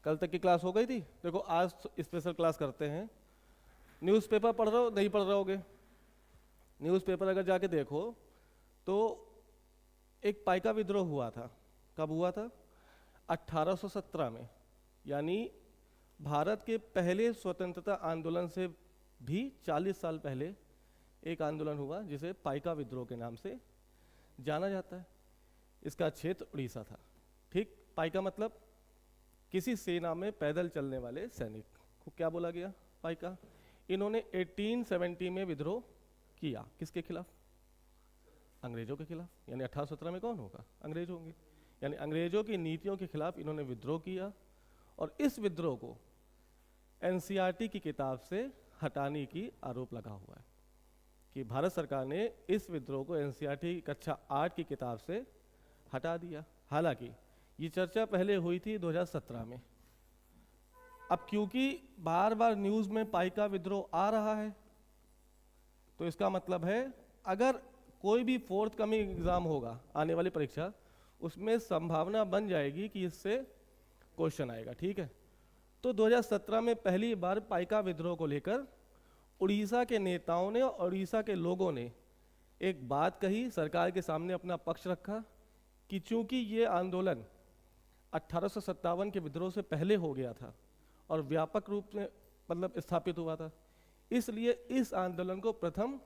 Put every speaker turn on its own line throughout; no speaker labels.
कल तक की क्लास हो गई थी। देखो आज स्पेशल क्लास करते हैं। न्यूज़पेपर पढ़ रहे हो, नहीं पढ़ रहे होगे। न्यूज़पेपर अगर जाके देखो तो एक पाइका विद्रोह हुआ था। कब हुआ था? 1817 में, यानी भारत के पहले स्वतंत्रता आंदोलन से भी 40 साल पहले एक आंदोलन हुआ जिसे पाइका विद्रोह के नाम से जाना जाता है। इसका क्षेत्र उड़ीसा था। ठीक, पाइका मतलब किसी सेना में पैदल चलने वाले सैनिक को क्या बोला गया? पाइका। इन्होंने 1870 में विद्रोह किया। किसके खिलाफ? अंग्रेजों के खिलाफ। यानी 1817 में कौन होगा? अंग्रेज होंगे। यानी अंग्रेजों की नीतियों के खिलाफ इन्होंने विद्रोह किया और इस विद्रोह को एनसीईआरटी की किताब से हटाने की आरोप लगा हुआ है कि भारत सरकार ने इस विद्रोह को एनसीईआरटी कक्षा 8 की किताब से हटा दिया। हालांकि ये चर्चा पहले हुई थी 2017 में। अब क्योंकि बार बार न्यूज़ में पाइका विद्रोह आ रहा है तो इसका मतलब है अगर कोई भी फोर्थ कमिंग एग्जाम होगा, आने वाली परीक्षा, उसमें संभावना बन जाएगी कि इससे क्वेश्चन आएगा। ठीक है, तो 2017 में पहली बार पाइका विद्रोह को लेकर उड़ीसा के नेताओं ने और उड़ीसा के लोगों ने एक बात कही, सरकार के सामने अपना पक्ष रखा कि चूंकि ये आंदोलन 1857 के विद्रोह से पहले हो गया था और व्यापक रूप से मतलब स्थापित हुआ था, इसलिए इस आंदोलन को प्रथम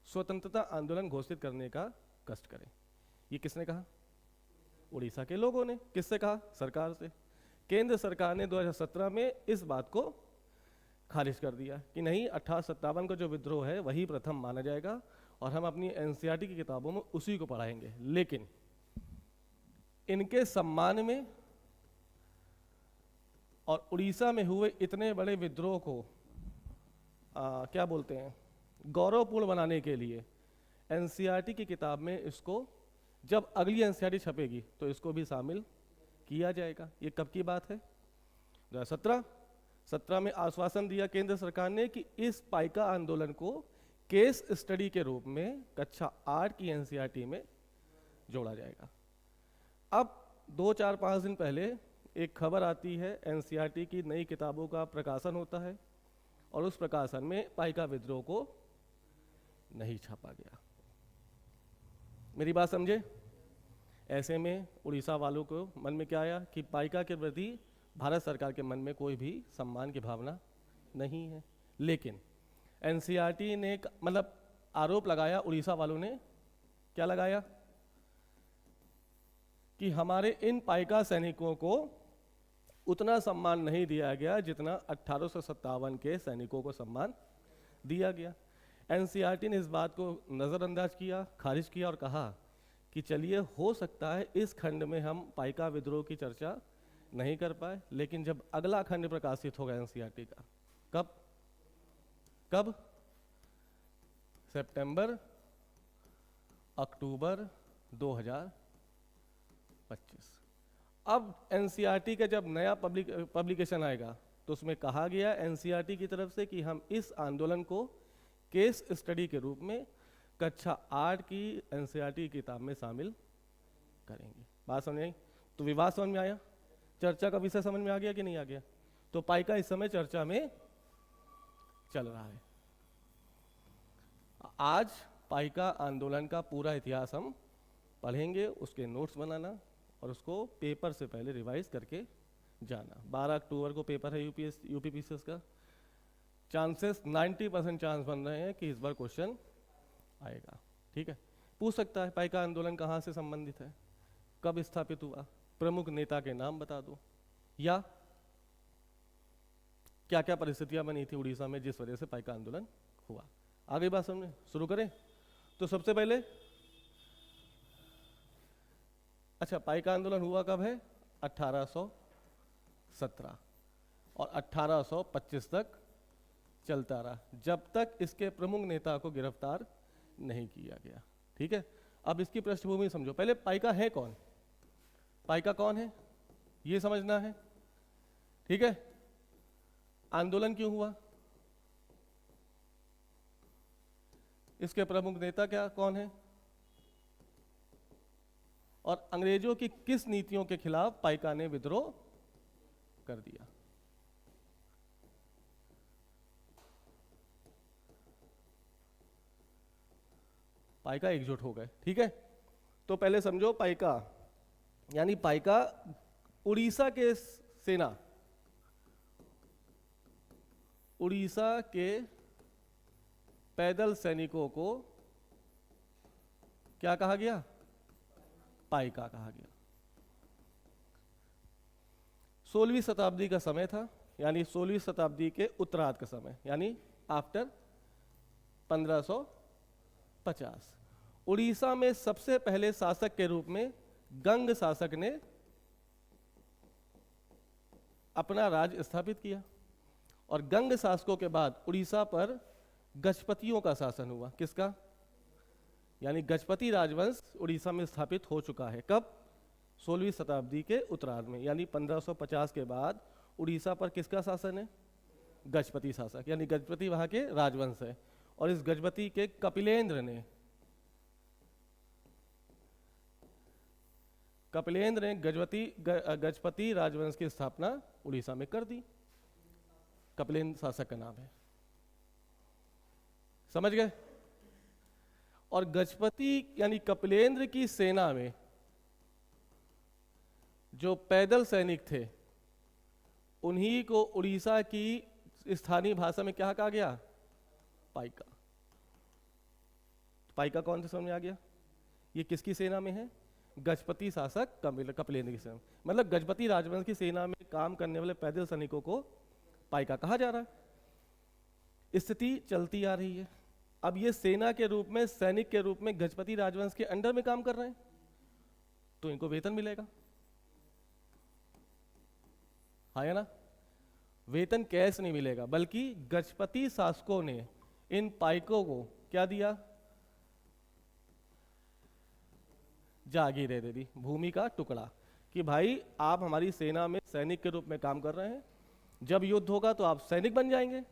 स्वतंत्रता आंदोलन घोषित करने का कष्ट करें। ये किसने कहा? उड़ीसा के लोगों ने। किससे कहा? सरकार से। केंद्र सरकार ने 2017 में इस बात को खारिज कर दिया कि नहीं, 1857 का जो विद्रोह है वही प्रथम माना जाएगा और हम अपनी एनसीईआरटी की किताबों में उसी को पढ़ाएंगे। लेकिन इनके सम्मान में और उड़ीसा में हुए इतने बड़े विद्रोह को क्या बोलते हैं, गौरवपूर्ण बनाने के लिए एनसीईआरटी की किताब में इसको, जब अगली एनसीईआरटी छपेगी तो इसको भी शामिल किया जाएगा। ये कब की बात है? 2017 में आश्वासन दिया केंद्र सरकार ने कि इस पाइका आंदोलन को केस स्टडी के रूप में कक्षा 8 की एनसीईआरटी में जोड़ा जाएगा। अब 2-4-5 दिन पहले एक खबर आती है, एनसीईआरटी की नई किताबों का प्रकाशन होता है और उस प्रकाशन में पाइका विद्रोह को नहीं छापा गया। मेरी बात समझे? ऐसे में उड़ीसा वालों को मन में क्या आया कि पाइका के प्रति भारत सरकार के मन में कोई भी सम्मान की भावना नहीं है। लेकिन एनसीईआरटी ने मतलब आरोप लगाया, उड़ीसा वालों ने क्या लगाया कि हमारे इन पाइका सैनिकों को उतना सम्मान नहीं दिया गया जितना 1857 के सैनिकों को सम्मान दिया गया। एनसीईआरटी ने इस बात को नज़रअंदाज किया, खारिज किया और कहा कि चलिए हो सकता है इस खंड में हम पाइका विद्रोह की चर्चा नहीं कर पाए, लेकिन जब अगला खंड प्रकाशित होगा एनसीईआरटी का, कब सितंबर अक्टूबर 2025। अब एनसीईआरटी का जब नया पब्लिकेशन आएगा तो उसमें कहा गया एनसीईआरटी की तरफ से कि हम इस आंदोलन को केस स्टडी के रूप में कक्षा 8 की एनसीईआरटी की किताब में शामिल करेंगे। बात समझ आई? तो विवाद समझ में आया? चर्चा का विषय समझ में आ गया कि नहीं आ गया? तो पाइका इस समय चर्चा में चल रहा है। आज पाइका आंदोलन का पूरा इतिहास हम पढ़ेंगे, उसके नोट्स बनाना और उसको पेपर से पहले रिवाइज करके जाना। 12 अक्टूबर को पेपर है यूपीपीसीएस का। चांसेस 90% चांस बन रहे हैं कि इस बार क्वेश्चन आएगा। ठीक है, पूछ सकता है पाइका आंदोलन कहाँ से संबंधित है, कब स्थापित हुआ, प्रमुख नेता के नाम बता दो, या क्या क्या परिस्थितियां बनी थी उड़ीसा में जिस वजह से पाइका आंदोलन हुआ। आगे बात समझे, शुरू करें। तो सबसे पहले अच्छा, पाइका आंदोलन हुआ कब है? 1817 और 1825 तक चलता रहा, जब तक इसके प्रमुख नेता को गिरफ्तार नहीं किया गया। ठीक है, अब इसकी पृष्ठभूमि समझो। पहले पाइका है कौन, पाइका कौन है ये समझना है। ठीक है, आंदोलन क्यों हुआ, इसके प्रमुख नेता क्या कौन है, और अंग्रेजों की किस नीतियों के खिलाफ पाइका ने विद्रोह कर दिया। पाइका एकजुट हो गए, ठीक है। तो पहले समझो पाइका यानी पाइका उड़ीसा के सेना, उड़ीसा के पैदल सैनिकों को क्या कहा गया? पाइका कहा गया। 16वीं शताब्दी का समय था, यानी 16वीं शताब्दी के उत्तरार्ध का समय, यानी आफ्टर 1550। उड़ीसा में सबसे पहले शासक के रूप में गंग शासक ने अपना राज स्थापित किया, और गंग शासकों के बाद उड़ीसा पर गजपतियों का शासन हुआ। किसका? यानी गजपति राजवंश उड़ीसा में स्थापित हो चुका है। कब? 16वीं शताब्दी के उत्तरार्ध में, यानी 1550 के बाद उड़ीसा पर किसका शासन है? गजपति शासक, यानी गजपति वहां के राजवंश है। और इस गजपति के कपिलेंद्र ने गजपति राजवंश की स्थापना उड़ीसा में कर दी। कपिलेंद्र शासक का नाम है, समझ गए? और गजपति यानी कपिलेंद्र की सेना में जो पैदल सैनिक थे, उन्हीं को उड़ीसा की स्थानीय भाषा में क्या कहा गया? पाइका। पाइका कौन से समझ में आ गया? ये किसकी सेना में है? गजपति शासक कपिलेंद्र की सेना, मतलब गजपति राजवंश की सेना में काम करने वाले पैदल सैनिकों को पाइका कहा जा रहा है। स्थिति चलती आ रही है। अब ये सेना के रूप में, सैनिक के रूप में गजपति राजवंश के अंडर में काम कर रहे हैं, तो इनको वेतन मिलेगा, हाँ या ना? वेतन कैश नहीं मिलेगा, बल्कि गजपति शासकों ने इन पाइकों को क्या दिया? जागीरें दे दी, भूमि का टुकड़ा, कि भाई आप हमारी सेना में सैनिक के रूप में काम कर रहे हैं, जब युद्ध होगा तो आप सैनिक बन जाएंगे,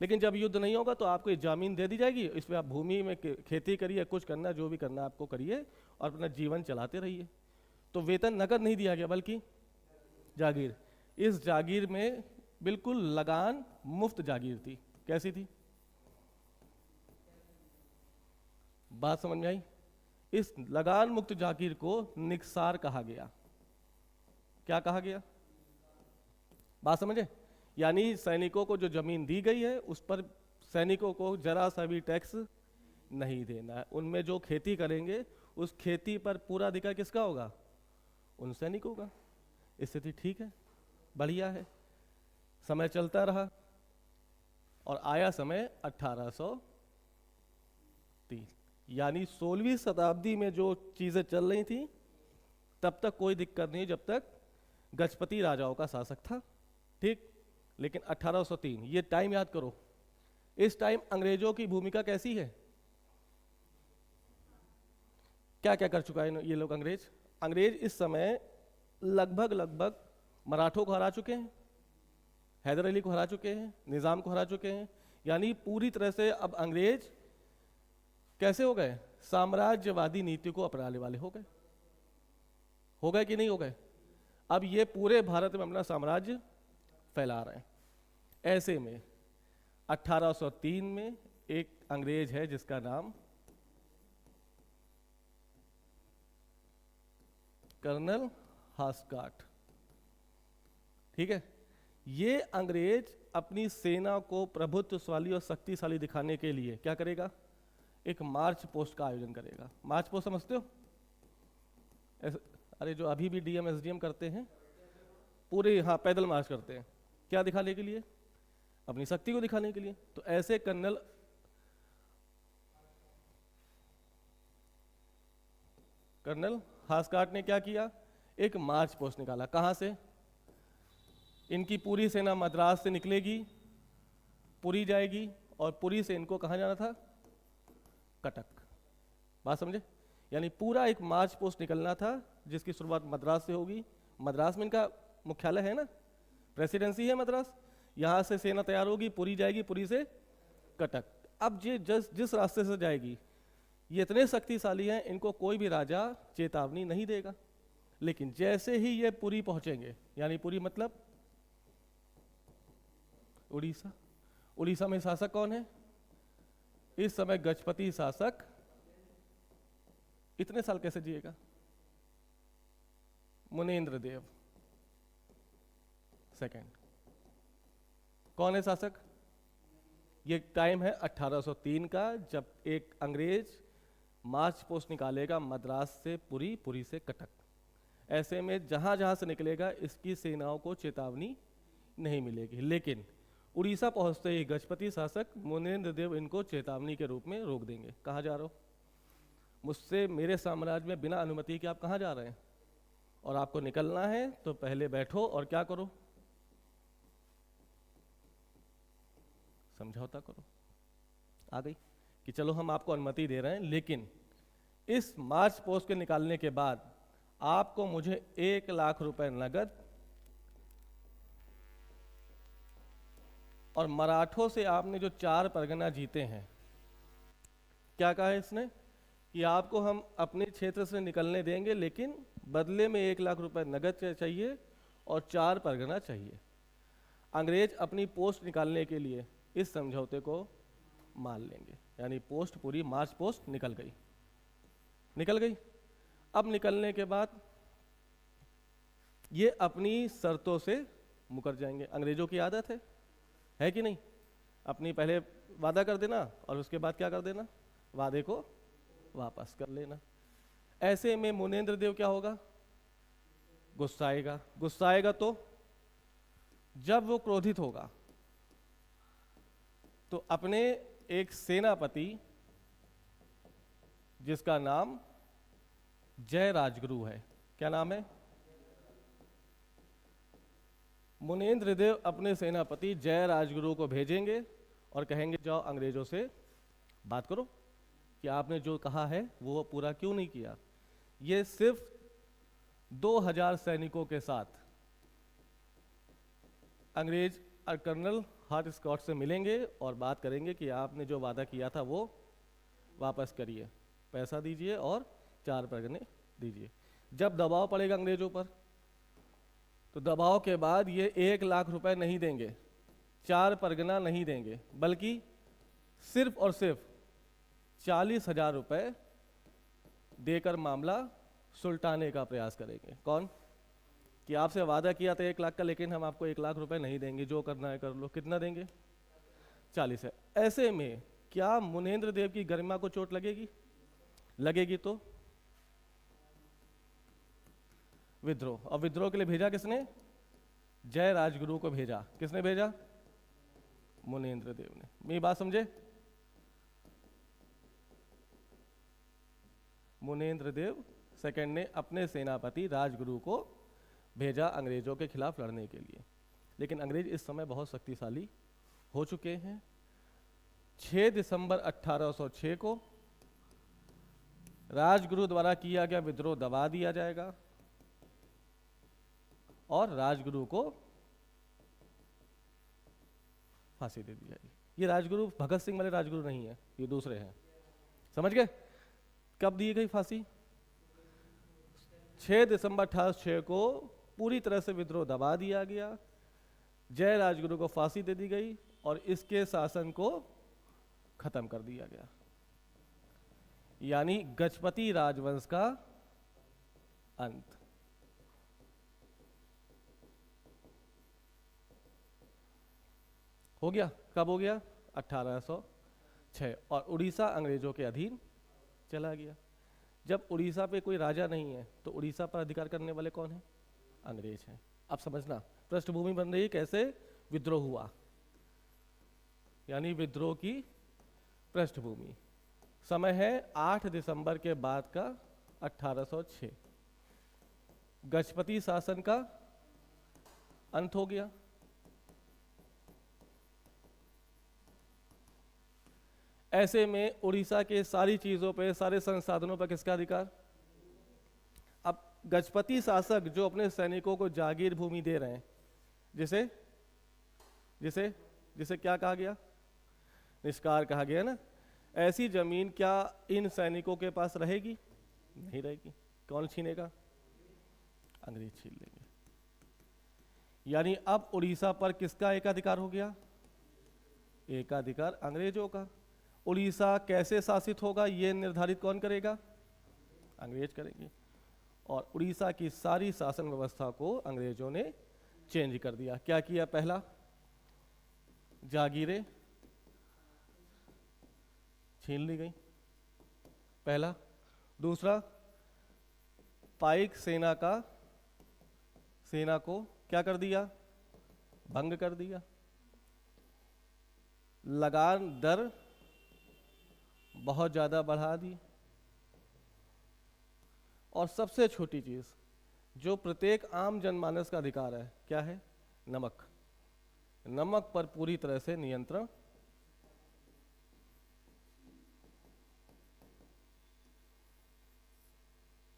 लेकिन जब युद्ध नहीं होगा तो आपको जमीन दे दी जाएगी, इस पर आप भूमि में खेती करिए, कुछ करना, जो भी करना आपको करिए और अपना जीवन चलाते रहिए। तो वेतन नकद नहीं दिया गया, बल्कि जागीर। इस जागीर में बिल्कुल लगान मुफ्त जागीर थी। कैसी थी? बात समझ में आई? इस लगान मुक्त जागीर को निक्सार कहा गया। क्या कहा गया? बात समझे? यानी सैनिकों को जो जमीन दी गई है उस पर सैनिकों को जरा सा भी टैक्स नहीं देना है। उनमें जो खेती करेंगे उस खेती पर पूरा अधिकार किसका होगा? उन सैनिकों का। स्थिति ठीक है, बढ़िया है। समय चलता रहा और आया समय 1803, यानी 16वीं शताब्दी में जो चीजें चल रही थी तब तक कोई दिक्कत नहीं, जब तक गजपति राजाओं का शासक था, ठीक। लेकिन 1803, ये टाइम याद करो। इस टाइम अंग्रेजों की भूमिका कैसी है? क्या क्या कर चुका है ये लोग? अंग्रेज इस समय लगभग मराठों को हरा चुके हैं, हैदर अली को हरा चुके हैं, निजाम को हरा चुके हैं। यानी पूरी तरह से अब अंग्रेज कैसे हो गए? साम्राज्यवादी नीति को अपनाने वाले हो गए कि नहीं हो गए? अब ये पूरे भारत में अपना साम्राज्य फैला रहे हैं। ऐसे में 1803 में एक अंग्रेज है जिसका नाम कर्नल हास्काट, ठीक है। ये अंग्रेज अपनी सेना को प्रभुत्वशाली और शक्तिशाली दिखाने के लिए क्या करेगा? एक मार्च पोस्ट का आयोजन करेगा। मार्च पोस्ट समझते हो? अरे जो अभी भी डीएम एसडीएम करते हैं, पूरे हाँ पैदल मार्च करते हैं। क्या दिखाने के लिए? अपनी शक्ति को दिखाने के लिए। तो ऐसे कर्नल हास्काट ने क्या किया? एक मार्च पोस्ट निकाला। कहां से? इनकी पूरी सेना मद्रास से निकलेगी, पुरी जाएगी, और पुरी से इनको कहां जाना था? कटक। बात समझे? यानी पूरा एक मार्च पोस्ट निकलना था जिसकी शुरुआत मद्रास से होगी। मद्रास में इनका मुख्यालय है ना, प्रेसिडेंसी है मद्रास। यहां से सेना तैयार होगी, पुरी जाएगी, पुरी से कटक। अब ये जिस रास्ते से जाएगी, ये इतने शक्तिशाली हैं, इनको कोई भी राजा चेतावनी नहीं देगा। लेकिन जैसे ही ये पुरी पहुंचेंगे, यानी पुरी मतलब उड़ीसा। उड़ीसा में शासक कौन है इस समय? गजपति शासक। इतने साल कैसे जिएगा? मुनेन्द्र देव सेकंड। कौन है शासक? ये टाइम है 1803 का, जब एक अंग्रेज मार्च पोस्ट निकालेगा मद्रास से पुरी, पुरी से कटक। ऐसे में जहां जहां से निकलेगा इसकी सेनाओं को चेतावनी नहीं मिलेगी, लेकिन उड़ीसा पहुंचते ही गजपति शासक मुनेन्द्र देव इनको चेतावनी के रूप में रोक देंगे। कहाँ जा रहे हो? मुझसे, मेरे साम्राज्य में बिना अनुमति के आप कहाँ जा रहे हैं? और आपको निकलना है तो पहले बैठो और क्या करो? समझौता करो। आ गई कि चलो हम आपको अनुमति दे रहे हैं, लेकिन इस मार्च पोस्ट के निकालने के बाद आपको मुझे 1,00,000 रुपए नगद और मराठों से आपने जो 4 परगना जीते हैं, क्या कहा है इसने कि आपको हम अपने क्षेत्र से निकलने देंगे, लेकिन बदले में 1,00,000 रुपए नगद चाहिए और 4 परगना चाहिए। अंग्रेज अपनी पोस्ट निकालने के लिए इस समझौते को मान लेंगे, यानी पोस्ट पूरी, मार्च पोस्ट निकल गई। निकल गई। अब निकलने के बाद ये अपनी शर्तों से मुकर जाएंगे। अंग्रेजों की आदत है कि नहीं? अपनी पहले वादा कर देना और उसके बाद क्या कर देना? वादे को वापस कर लेना। ऐसे में मुनेन्द्र देव क्या होगा? गुस्साएगा। गुस्साएगा तो जब वो क्रोधित होगा तो अपने एक सेनापति जिसका नाम जय राजगुरु है, क्या नाम है? मुनेन्द्र देव अपने सेनापति जय राजगुरु को भेजेंगे और कहेंगे जाओ अंग्रेजों से बात करो कि आपने जो कहा है वो पूरा क्यों नहीं किया। ये सिर्फ 2000 सैनिकों के साथ अंग्रेज कर्नल हार्ट स्कॉट से मिलेंगे और बात करेंगे कि आपने जो वादा किया था वो वापस करिए, पैसा दीजिए और 4 परगने दीजिए। जब दबाव पड़ेगा अंग्रेजों पर तो दबाव के बाद ये 1,00,000 रुपए नहीं देंगे, 4 परगना नहीं देंगे, बल्कि सिर्फ और सिर्फ 40,000 रुपए देकर मामला सुलटाने का प्रयास करेंगे। कौन? कि आपसे वादा किया था 1,00,000 का, लेकिन हम आपको 1,00,000 रुपए नहीं देंगे, जो करना है कर लो। कितना देंगे? 40 है। ऐसे में क्या मुनेन्द्र देव की गरिमा को चोट लगेगी? लगेगी तो विद्रोह। और विद्रोह के लिए भेजा किसने? जय राजगुरु को भेजा। किसने भेजा? मुनेन्द्र देव ने। मेरी बात समझे? मुनेन्द्र देव सेकंड ने अपने सेनापति राजगुरु को भेजा अंग्रेजों के खिलाफ लड़ने के लिए। लेकिन अंग्रेज इस समय बहुत शक्तिशाली हो चुके हैं। 6 दिसंबर 1806 को राजगुरु द्वारा किया गया विद्रोह दबा दिया जाएगा और राजगुरु को फांसी दे दी जाएगी। ये राजगुरु भगत सिंह वाले राजगुरु नहीं है, ये दूसरे हैं। समझ गए? कब दी गई फांसी? 6 दिसंबर 1806 को पूरी तरह से विद्रोह दबा दिया गया, जय राजगुरु को फांसी दे दी गई और इसके शासन को खत्म कर दिया गया। यानी गजपति राजवंश का अंत। हो गया। कब हो गया? 1806। और उड़ीसा अंग्रेजों के अधीन चला गया। जब उड़ीसा पे कोई राजा नहीं है तो उड़ीसा पर अधिकार करने वाले कौन हैं? अंग्रेज हैं। अब समझना पृष्ठभूमि बन रही कैसे विद्रोह हुआ, यानी विद्रोह की पृष्ठभूमि। समय है 8 दिसंबर के बाद का 1806। गजपति शासन का अंत हो गया। ऐसे में उड़ीसा के सारी चीजों पे, सारे संसाधनों पर किसका अधिकार? अब गजपति शासक जो अपने सैनिकों को जागीर भूमि दे रहे हैं, जिसे जिसे जिसे क्या कहा गया? निष्कार कहा गया ना। ऐसी जमीन क्या इन सैनिकों के पास रहेगी? नहीं रहेगी। कौन छीनेगा? अंग्रेज छीन लेंगे। यानी अब उड़ीसा पर किसका एकाधिकार हो गया? एकाधिकार अंग्रेजों का। उड़ीसा कैसे शासित होगा ये निर्धारित कौन करेगा? अंग्रेज करेंगे। और उड़ीसा की सारी शासन व्यवस्था को अंग्रेजों ने चेंज कर दिया। क्या किया? पहला, जागीरें छीन ली गई, पहला। दूसरा, पाइक सेना को क्या कर दिया? भंग कर दिया। लगान दर बहुत ज्यादा बढ़ा दी। और सबसे छोटी चीज जो प्रत्येक आम जनमानस का अधिकार है, क्या है? नमक। नमक पर पूरी तरह से नियंत्रण।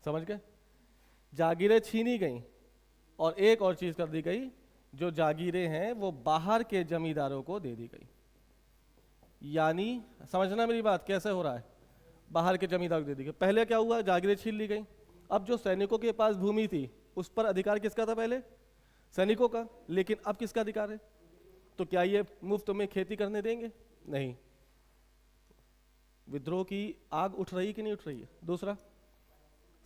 समझ गए? जागीरें छीनी गई और एक और चीज कर दी गई, जो जागीरें हैं वो बाहर के जमींदारों को दे दी गई। यानी समझना मेरी बात, कैसे हो रहा है? बाहर के जमींदारों को दे दी गई। पहले क्या हुआ? जागीरें छीन ली गई। अब जो सैनिकों के पास भूमि थी उस पर अधिकार किसका था? पहले सैनिकों का। लेकिन अब किसका अधिकार है? तो क्या ये मुफ्त में खेती करने देंगे? नहीं। विद्रोह की आग उठ रही कि नहीं उठ रही है? दूसरा,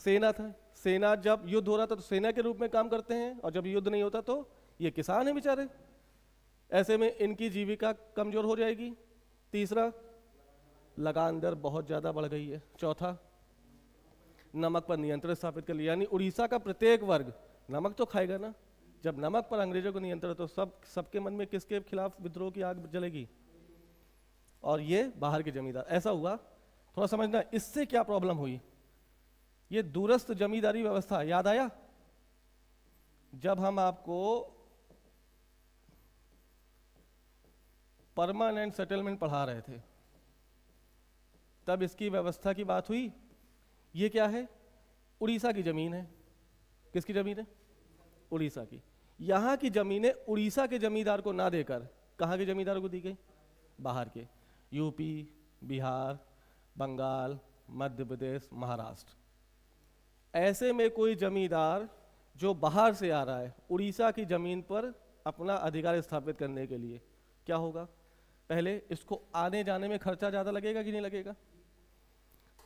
सेना था। सेना जब युद्ध हो रहा था तो सेना के रूप में काम करते हैं, और जब युद्ध नहीं होता तो ये किसान हैं बेचारे। ऐसे में इनकी जीविका कमजोर हो जाएगी। तीसरा, लगान दर बहुत ज्यादा बढ़ गई है। चौथा, नमक पर नियंत्रण स्थापित कर लिया। यानी उड़ीसा का प्रत्येक वर्ग नमक तो खाएगा ना। जब नमक पर अंग्रेजों को नियंत्रण, तो सबके मन में किसके खिलाफ विद्रोह की आग जलेगी? और ये बाहर के जमींदार। ऐसा हुआ, थोड़ा समझना इससे क्या प्रॉब्लम हुई। ये दूरस्थ जमींदारी व्यवस्था याद आया? जब हम आपको परमानेंट सेटलमेंट पढ़ा रहे थे तब इसकी व्यवस्था की बात हुई। ये क्या है? उड़ीसा की जमीन है। किसकी जमीन है? उड़ीसा की। यहां की जमीनें उड़ीसा के जमींदार को ना देकर कहां के जमींदारों को दी गई? बाहर के। यूपी, बिहार, बंगाल, मध्य प्रदेश, महाराष्ट्र। ऐसे में कोई जमींदार जो बाहर से आ रहा है उड़ीसा की जमीन पर अपना अधिकार स्थापित करने के लिए, क्या होगा? पहले इसको आने जाने में खर्चा ज्यादा लगेगा कि नहीं लगेगा?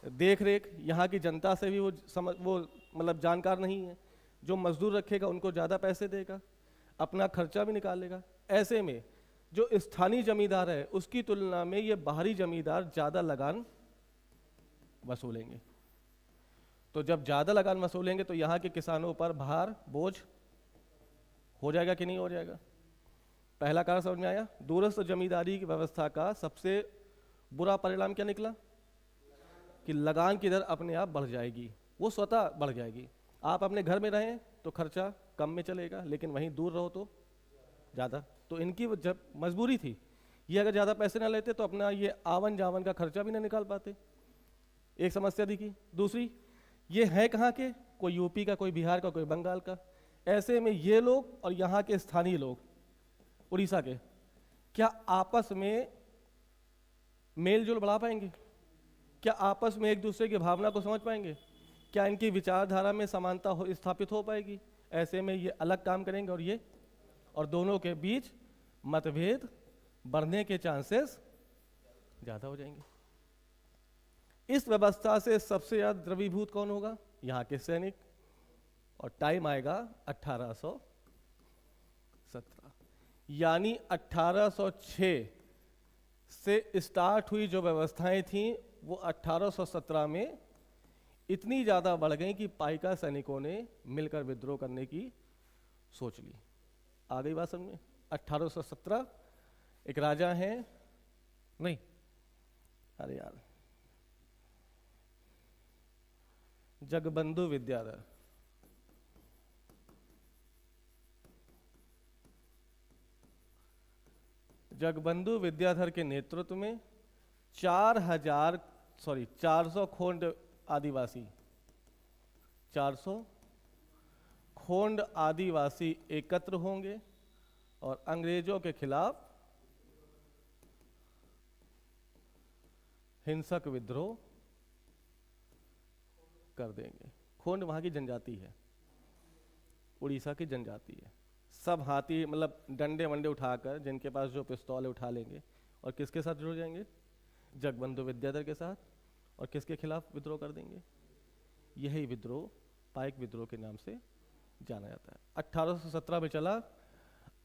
देख रेख यहाँ की जनता से भी वो मतलब जानकार नहीं है। जो मजदूर रखेगा उनको ज्यादा पैसे देगा, अपना खर्चा भी निकालेगा। ऐसे में जो स्थानीय जमींदार है उसकी तुलना में ये बाहरी जमींदार ज्यादा लगान वसूलेंगे। तो जब ज्यादा लगान वसूलेंगे तो यहाँ के किसानों पर भार, बोझ हो जाएगा कि नहीं हो जाएगा? पहला कारण समझ में आया? दूरस्थ जमींदारी की व्यवस्था का सबसे बुरा परिणाम क्या निकला? कि लगान की दर अपने आप बढ़ जाएगी, वो स्वतः बढ़ जाएगी। आप अपने घर में रहें तो खर्चा कम में चलेगा, लेकिन वहीं दूर रहो तो ज़्यादा। तो इनकी जब मजबूरी थी, ये अगर ज़्यादा पैसे ना लेते तो अपना ये आवन जावन का खर्चा भी ना निकाल पाते। एक समस्या दिखी। दूसरी, ये है कहाँ के? कोई यूपी का, कोई बिहार का, कोई बंगाल का। ऐसे में ये लोग और यहाँ के स्थानीय लोग उड़ीसा के क्या आपस में मेल जोल बढ़ा पाएंगे? क्या आपस में एक दूसरे की भावना को समझ पाएंगे? क्या इनकी विचारधारा में समानता स्थापित हो पाएगी? ऐसे में ये अलग काम करेंगे और दोनों के बीच मतभेद बढ़ने के चांसेस ज्यादा हो जाएंगे। इस व्यवस्था से सबसे ज्यादा द्रवीभूत कौन होगा? यहाँ के सैनिक। और टाइम आएगा 1817। यानी 1806 से स्टार्ट हुई जो व्यवस्थाएं थी वो 1817 में इतनी ज़्यादा बढ़ गई कि पाइका सैनिकों ने मिलकर विद्रोह करने की सोच ली। आ गई बात समझ में? 1817 एक राजा हैं, नहीं अरे यार, जगबंधु विद्याधर। जगबंधु विद्याधर के नेतृत्व में 400 खोंड आदिवासी 400 खोंड आदिवासी एकत्र होंगे और अंग्रेजों के खिलाफ हिंसक विद्रोह कर देंगे। खोंड वहां की जनजाति है, उड़ीसा की जनजाति है। सब हाथी मतलब डंडे वंडे उठाकर, जिनके पास जो पिस्तौल उठा लेंगे, और किसके साथ जुड़ जाएंगे? जगबंधु विद्याधर के साथ। और किसके खिलाफ विद्रोह कर देंगे? यही विद्रोह पाइक विद्रोह के नाम से जाना जाता है। 1817 में चला,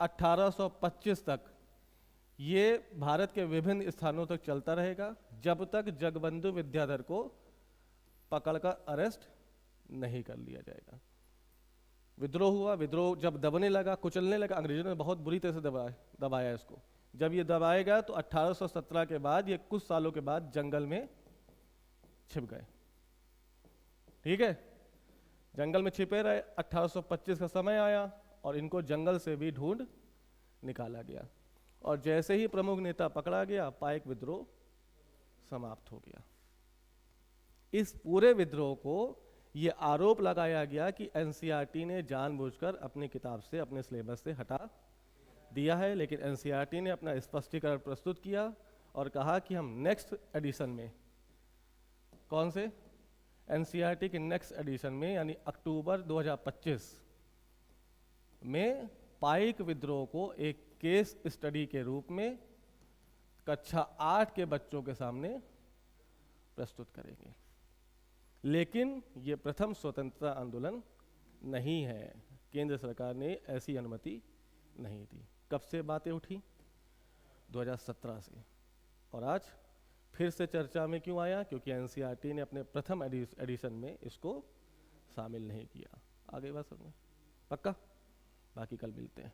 1825 तक ये भारत के विभिन्न स्थानों तक चलता रहेगा, जब तक जगबंधु विद्याधर को पकड़कर अरेस्ट नहीं कर लिया जाएगा। विद्रोह हुआ, विद्रोह जब दबने लगा, कुचलने लगा, अंग्रेजों ने बहुत बुरी तरह से दबाया इसको। जब ये दबाएगा तो 1817 के बाद, ये कुछ सालों के बाद जंगल में छिप गए। ठीक है, जंगल में छिपे रहे। 1825 का समय आया और इनको जंगल से भी ढूंढ निकाला गया, और जैसे ही प्रमुख नेता पकड़ा गया, पाइक विद्रोह समाप्त हो गया। इस पूरे विद्रोह को ये आरोप लगाया गया कि एनसीईआरटी ने जानबूझकर अपनी किताब से, अपने सिलेबस से हटा दिया है, लेकिन एनसीईआरटी ने अपना स्पष्टीकरण प्रस्तुत किया और कहा कि हम नेक्स्ट एडिशन में, कौन से? एनसीईआरटी के नेक्स्ट एडिशन में, यानी अक्टूबर 2025 में पाइक विद्रोह को एक केस स्टडी के रूप में कक्षा 8 के बच्चों के सामने प्रस्तुत करेंगे। लेकिन ये प्रथम स्वतंत्रता आंदोलन नहीं है, केंद्र सरकार ने ऐसी अनुमति नहीं दी। कब से बातें उठी? 2017 से। और आज फिर से चर्चा में क्यों आया? क्योंकि एनसीईआरटी ने अपने प्रथम एडिशन में इसको शामिल नहीं किया। आगे बात समझ? पक्का? बाकी कल मिलते हैं।